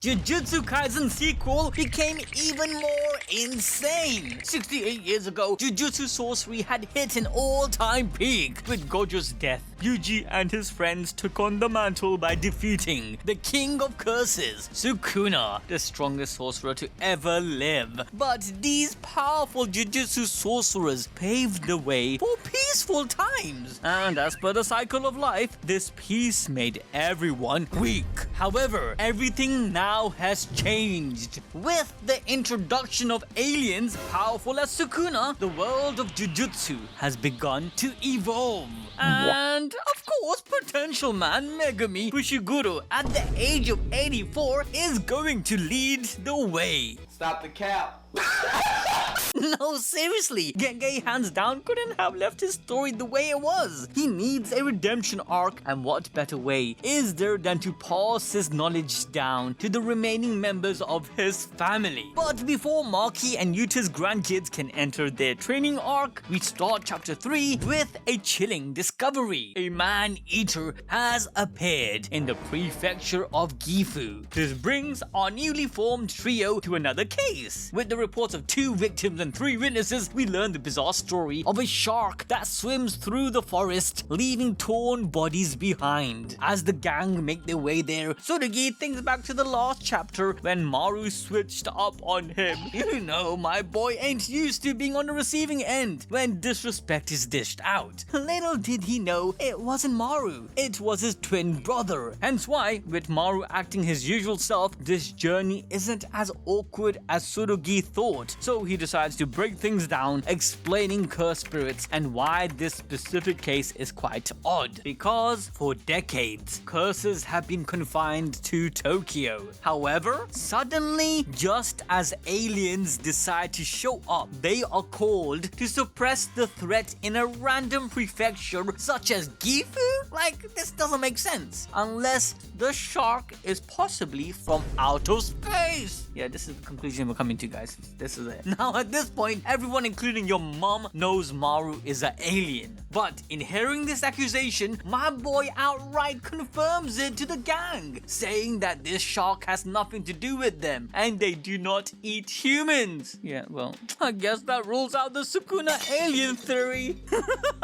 Jujutsu Kaisen sequel became even more insane. 68 years ago, Jujutsu sorcery had hit an all-time peak. With Gojo's death, Yuji and his friends took on the mantle by defeating the king of curses, Sukuna, the strongest sorcerer to ever live. But these powerful Jujutsu sorcerers paved the way for peaceful times. And as per the cycle of life, this peace made everyone weak. However, everything now has changed. With the introduction of aliens powerful as Sukuna, the world of Jujutsu has begun to evolve. And of course, potential man Megumi Fushiguro at the age of 84 is going to lead the way. Stop the cap. No, seriously, Gege hands down couldn't have left his story the way it was. He needs a redemption arc, and what better way is there than to pass his knowledge down to the remaining members of his family. But before Maki and Yuta's grandkids can enter their training arc, we start chapter 3 with a chilling discovery. A man-eater has appeared in the prefecture of Gifu. This brings our newly formed trio to another case. With the reports of 2 victims and 3 witnesses, we learn the bizarre story of a shark that swims through the forest, leaving torn bodies behind. As the gang make their way there, Tsurugi thinks back to the last chapter when Maru switched up on him. You know, my boy ain't used to being on the receiving end when disrespect is dished out. Little did he know it wasn't Maru, it was his twin brother. Hence why, with Maru acting his usual self, this journey isn't as awkward as Tsurugi thought. So he decides to break things down, explaining cursed spirits and why this specific case is quite odd. Because for decades, curses have been confined to Tokyo. However, suddenly, just as aliens decide to show up, they are called to suppress the threat in a random prefecture such as Gifu? Like, this doesn't make sense. Unless the shark is possibly from outer space. Yeah, this is the conclusion we're coming to, guys. This is it. Now, at this point, everyone, including your mom, knows Maru is an alien. But in hearing this accusation, my boy outright confirms it to the gang, saying that this shark has nothing to do with them and they do not eat humans. Yeah, well, I guess that rules out the Sukuna alien theory.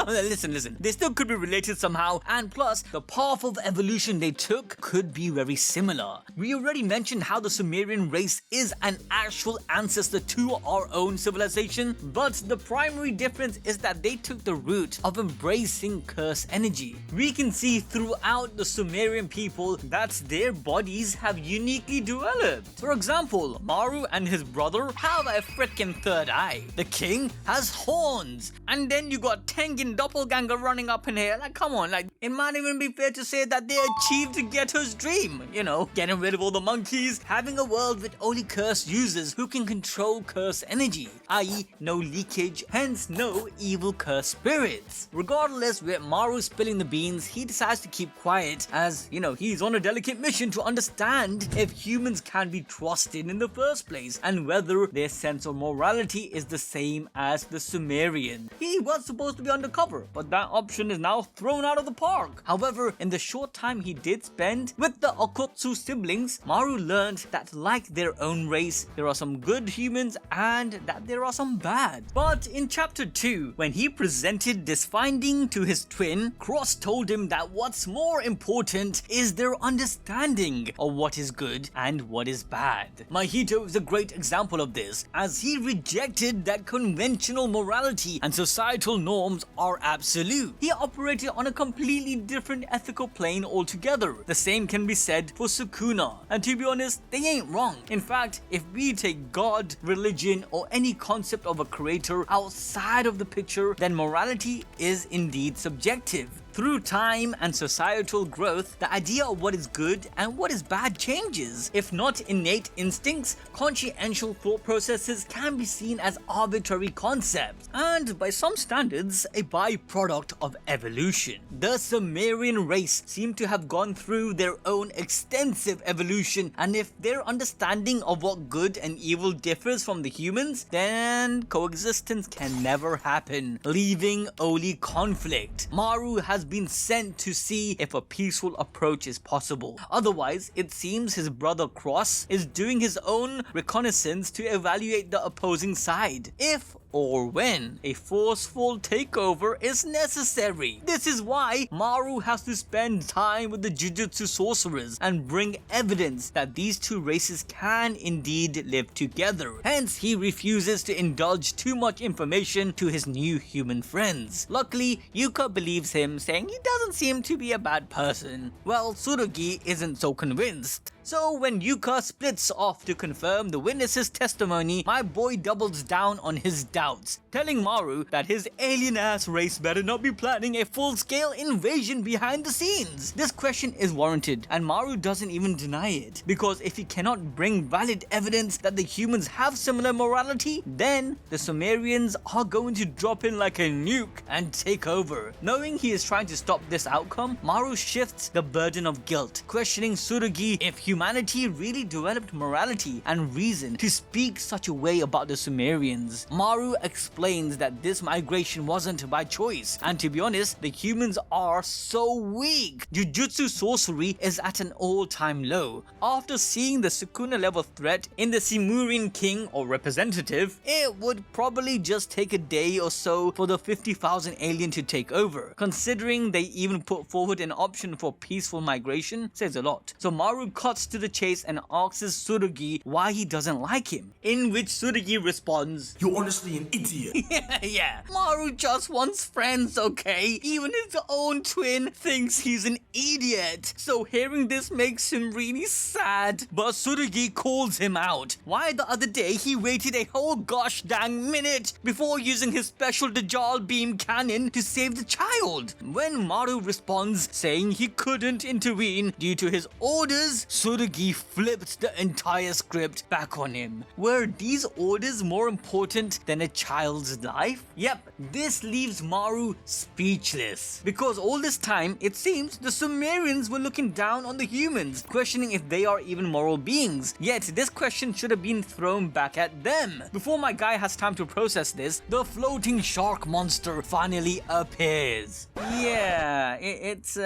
Listen, they still could be related somehow, and plus, the path of evolution they took could be very similar. We already mentioned how the Sumerian race is an actual ancestor to our own civilization, but the primary difference is that they took the route of embracing curse energy. We can see throughout the Sumerian people that their bodies have uniquely developed. For example, Maru and his brother have a freaking third eye. The king has horns. And then you got Tengen doppelganger running up in here. Like, come on, like, it might even be fair to say that they achieved Geto's dream. You know, getting rid of all the monkeys, having a world with only curse users who can control curse energy, i.e. no leakage, hence no evil curse spirits. Regardless, with Maru spilling the beans, he decides to keep quiet as, you know, he's on a delicate mission to understand if humans can be trusted in the first place and whether their sense of morality is the same as the Sumerian. He was supposed to be undercover, but that option is now thrown out of the park. However, in the short time he did spend with the Okotsu siblings, Maru learned that like their own race, there are some good humans and that there are some bad. But in chapter 2, when he presented this finding to his twin, Cross told him that what's more important is their understanding of what is good and what is bad. Mahito is a great example of this, as he rejected that conventional morality and societal norms are absolute. He operated on a completely different ethical plane altogether. The same can be said for Sukuna, and to be honest, they ain't wrong. In fact, if we take God, religion, or any concept of a creator outside of the picture, then morality is indeed subjective. Through time and societal growth, the idea of what is good and what is bad changes. If not innate instincts, consciential thought processes can be seen as arbitrary concepts, and by some standards, a byproduct of evolution. The Sumerian race seem to have gone through their own extensive evolution, and if their understanding of what good and evil differs from the humans, then coexistence can never happen, leaving only conflict. Maru has has been sent to see if a peaceful approach is possible. Otherwise, it seems his brother Cross is doing his own reconnaissance to evaluate the opposing side, if or when a forceful takeover is necessary. This is why Maru has to spend time with the Jujutsu sorcerers and bring evidence that these two races can indeed live together. Hence, he refuses to indulge too much information to his new human friends. Luckily, Yuka believes him, saying he doesn't seem to be a bad person. Well, Tsurugi isn't so convinced. So when Yuka splits off to confirm the witness's testimony, my boy doubles down on his doubts, telling Maru that his alien-ass race better not be planning a full-scale invasion behind the scenes. This question is warranted, and Maru doesn't even deny it, because if he cannot bring valid evidence that the humans have similar morality, then the Sumerians are going to drop in like a nuke and take over. Knowing he is trying to stop this outcome, Maru shifts the burden of guilt, questioning Tsurugi if humanity really developed morality and reason to speak such a way about the Sumerians. Maru explains that this migration wasn't by choice, and to be honest, the humans are so weak. Jujutsu sorcery is at an all-time low. After seeing the Sukuna level threat in the Simurian king or representative, it would probably just take a day or so for the 50,000 alien to take over. Considering they even put forward an option for peaceful migration says a lot. So Maru cuts to the chase and asks Tsurugi why he doesn't like him, in which Tsurugi responds, "You're honestly an idiot." yeah, Maru just wants friends, okay? Even his own twin thinks he's an idiot. So hearing this makes him really sad, but Tsurugi calls him out. Why the other day he waited a whole gosh dang minute before using his special Dajjal beam cannon to save the child? When Maru responds saying he couldn't intervene due to his orders, Tsurugi flipped the entire script back on him. Were these orders more important than a child's life? Yep, this leaves Maru speechless. Because all this time, it seems the Sumerians were looking down on the humans, questioning if they are even moral beings. Yet this question should have been thrown back at them. Before my guy has time to process this, the floating shark monster finally appears. Yeah, it's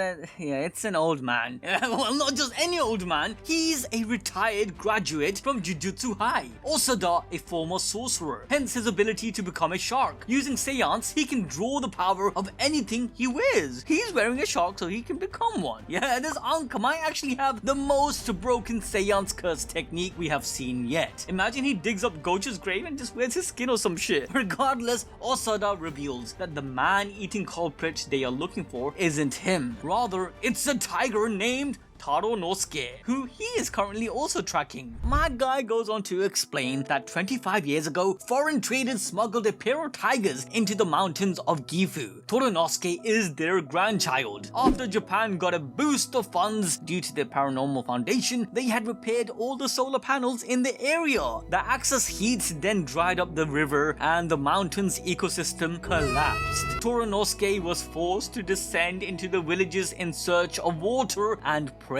an old man. Well, not just any old man. He's a retired graduate from Jujutsu High. Osada, a former sorcerer, hence his ability to become a shark. Using seance, he can draw the power of anything he wears. He's wearing a shark so he can become one. Yeah, this Anka might actually have the most broken seance curse technique we have seen yet. Imagine he digs up Gojo's grave and just wears his skin or some shit. Regardless, Osada reveals that the man-eating culprit they are looking for isn't him. Rather, it's a tiger named Taro Nosuke, who he is currently also tracking. My guy goes on to explain that 25 years ago, foreign traders smuggled a pair of tigers into the mountains of Gifu. Toronosuke is their grandchild. After Japan got a boost of funds due to the Paranormal Foundation, they had repaired all the solar panels in the area. The excess heat then dried up the river and the mountain's ecosystem collapsed. Toronosuke was forced to descend into the villages in search of water and prey.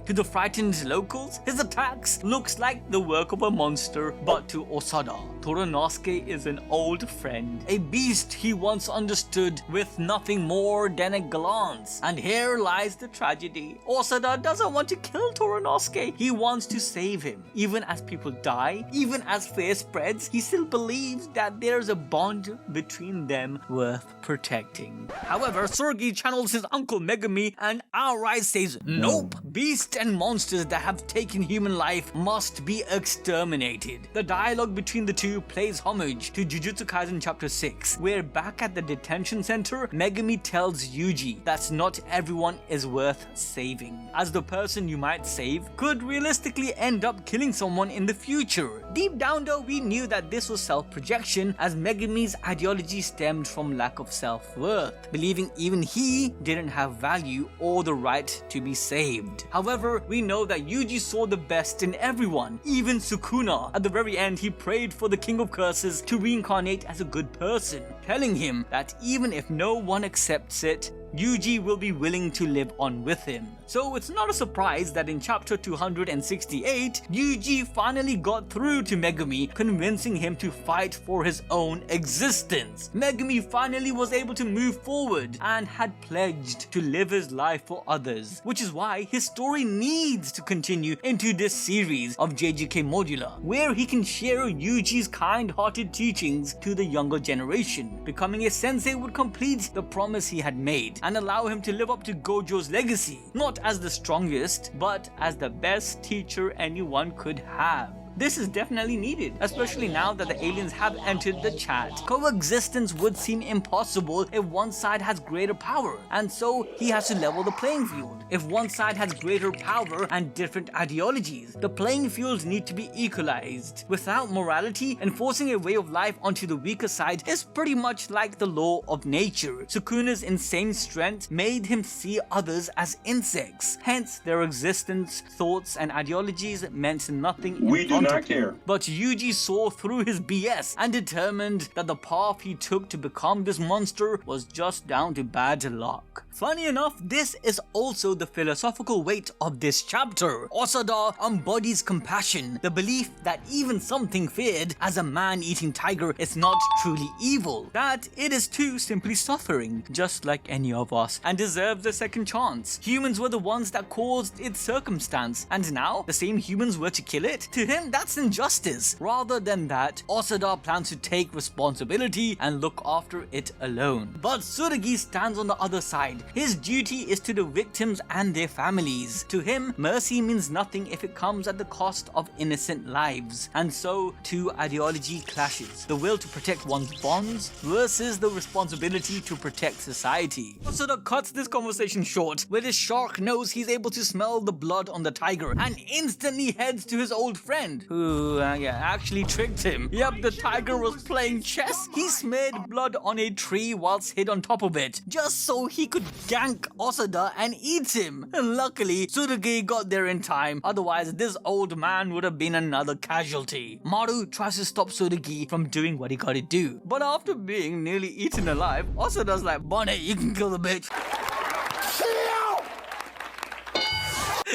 To the frightened locals, his attacks looks like the work of a monster, but to Osada, Toronosuke is an old friend, a beast he once understood with nothing more than a glance. And here lies the tragedy. Osada doesn't want to kill Toronosuke, he wants to save him. Even as people die, even as fear spreads, he still believes that there's a bond between them worth protecting. However, Tsurugi channels his uncle Megumi and outright says, nope, beasts and monsters that have taken human life must be exterminated. The dialogue between the two plays homage to Jujutsu Kaisen chapter 6, where back at the detention center, Megumi tells Yuji that not everyone is worth saving, as the person you might save could realistically end up killing someone in the future. Deep down though, we knew that this was self-projection, as Megumi's ideology stemmed from lack of self-worth, believing even he didn't have value or the right to be saved. However, we know that Yuji saw the best in everyone, even Sukuna. At the very end, he prayed for the King of Curses to reincarnate as a good person, telling him that even if no one accepts it, Yuji will be willing to live on with him. So it's not a surprise that in chapter 268, Yuji finally got through to Megumi, convincing him to fight for his own existence. Megumi finally was able to move forward and had pledged to live his life for others, which is why his story needs to continue into this series of JJK Modular, where he can share Yuji's kind-hearted teachings to the younger generation. Becoming a sensei would complete the promise he had made and allow him to live up to Gojo's legacy, not as the strongest, but as the best teacher anyone could have. This is definitely needed, especially now that the aliens have entered the chat. Coexistence would seem impossible if one side has greater power, and so he has to level the playing field. If one side has greater power and different ideologies, the playing fields need to be equalized. Without morality, enforcing a way of life onto the weaker side is pretty much like the law of nature. Sukuna's insane strength made him see others as insects, hence their existence, thoughts, and ideologies meant nothing. We do not care. But Yuji saw through his BS and determined that the path he took to become this monster was just down to bad luck. Funny enough, this is also the philosophical weight of this chapter. Osada embodies compassion, the belief that even something feared as a man-eating tiger is not truly evil, that it is too simply suffering, just like any of us, and deserves a second chance. Humans were the ones that caused its circumstance, and now the same humans were to kill it? To him, that's injustice. Rather than that, Osada plans to take responsibility and look after it alone. But Tsurugi stands on the other side. His duty is to the victims and their families. To him, mercy means nothing if it comes at the cost of innocent lives. And so, two ideology clashes. The will to protect one's bonds versus the responsibility to protect society. Osada cuts this conversation short. With his shark nose, he's able to smell the blood on the tiger and instantly heads to his old friend, who actually tricked him. Yep, the tiger was playing chess. He smeared blood on a tree whilst hid on top of it, just so he could gank Osada and eat him. Luckily, Tsurugi got there in time, otherwise this old man would have been another casualty. Maru tries to stop Tsurugi from doing what he gotta do, but after being nearly eaten alive, Osada's like, Bonnie, you can kill the bitch.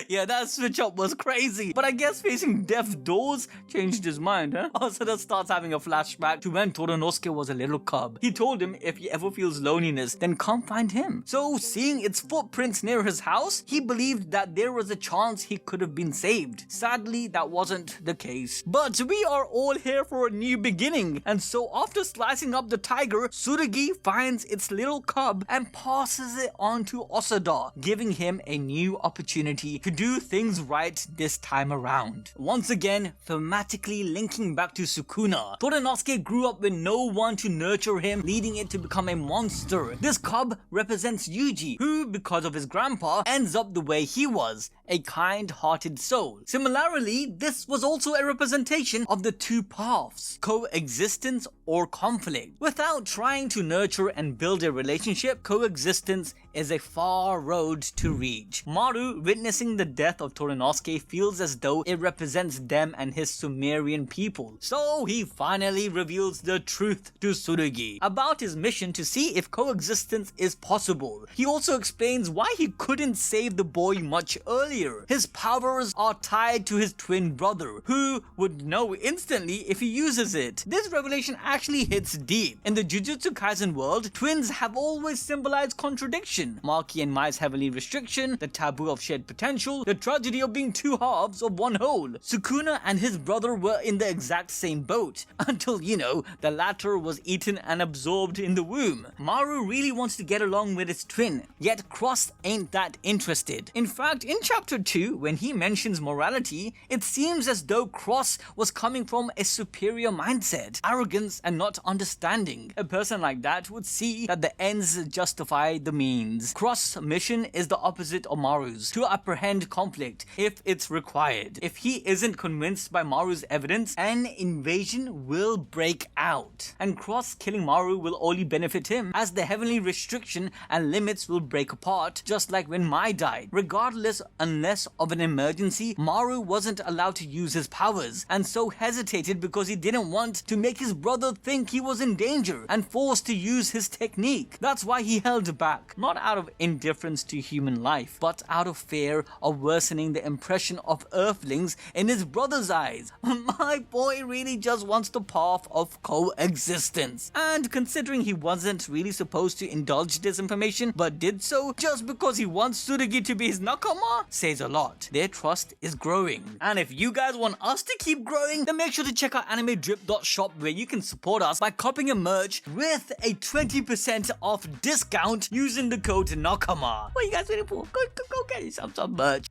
Yeah, that switch up was crazy, but I guess facing death doors changed his mind, huh? Osada starts having a flashback to when Torinosuke was a little cub. He told him if he ever feels loneliness, then come find him. So, seeing its footprints near his house, he believed that there was a chance he could have been saved. Sadly, that wasn't the case. But we are all here for a new beginning, and so after slicing up the tiger, Tsurugi finds its little cub and passes it on to Osada, giving him a new opportunity to do things right this time around. Once again, thematically linking back to Sukuna, Torinosuke grew up with no one to nurture him, leading it to become a monster. This cub represents Yuji, who, because of his grandpa, ends up the way he was, a kind-hearted soul. Similarly, this was also a representation of the two paths, coexistence or conflict. Without trying to nurture and build a relationship, coexistence is a far road to reach. Maru, witnessing the death of Torinosuke, feels as though it represents them and his Sumerian people. So he finally reveals the truth to Tsurugi about his mission to see if coexistence is possible. He also explains why he couldn't save the boy much earlier. His powers are tied to his twin brother, who would know instantly if he uses it. This revelation actually hits deep. In the Jujutsu Kaisen world, twins have always symbolized contradiction. Maki and Mai's heavenly restriction, the taboo of shared potential, the tragedy of being two halves of one whole. Sukuna and his brother were in the exact same boat, until, the latter was eaten and absorbed in the womb. Maru really wants to get along with his twin, yet Cross ain't that interested. In fact, in chapter 2, when he mentions morality, it seems as though Cross was coming from a superior mindset, arrogance and not understanding. A person like that would see that the ends justify the means. Cross' mission is the opposite of Maru's, to apprehend conflict if it's required. If he isn't convinced by Maru's evidence, an invasion will break out. And Cross killing Maru will only benefit him, as the heavenly restriction and limits will break apart, just like when Mai died. Regardless, unless unless of an emergency, Maru wasn't allowed to use his powers, and so hesitated because he didn't want to make his brother think he was in danger and forced to use his technique. That's why he held back, not out of indifference to human life, but out of fear of worsening the impression of Earthlings in his brother's eyes. My boy really just wants the path of coexistence. And considering he wasn't really supposed to indulge this information, but did so just because he wants Tsurugi to be his nakama, says a lot. Their trust is growing. And if you guys want us to keep growing, then make sure to check out animedrip.shop, where you can support us by copying a merch with a 20% off discount using the code nakama. What are you guys waiting for? Go get yourself some merch.